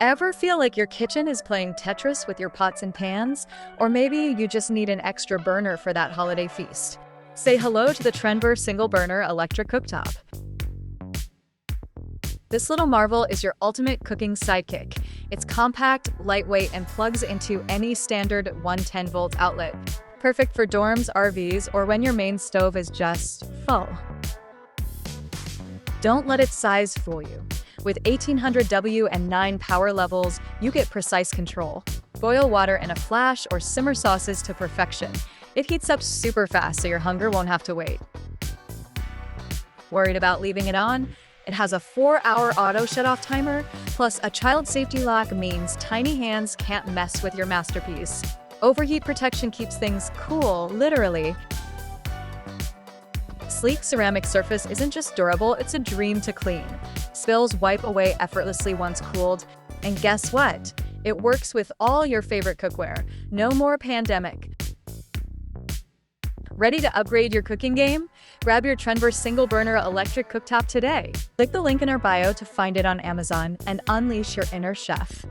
Ever feel like your kitchen is playing Tetris with your pots and pans? Or maybe you just need an extra burner for that holiday feast? Say hello to the Traenvir single burner electric cooktop. This little marvel is your ultimate cooking sidekick. It's compact, lightweight, and plugs into any standard 110-volt outlet. Perfect for dorms, RVs, or when your main stove is just full. Don't let its size fool you. With 1800W and 9 power levels, you get precise control. Boil water in a flash or simmer sauces to perfection. It heats up super fast so your hunger won't have to wait. Worried about leaving it on? It has a 4-hour auto shut-off timer, plus a child safety lock means tiny hands can't mess with your masterpiece. Overheat protection keeps things cool, literally. Sleek ceramic surface isn't just durable, it's a dream to clean. Spills wipe away effortlessly once cooled. And guess what? It works with all your favorite cookware. No more pandemic. Ready to upgrade your cooking game? Grab your Traenvir single burner electric cooktop today. Click the link in our bio to find it on Amazon and unleash your inner chef.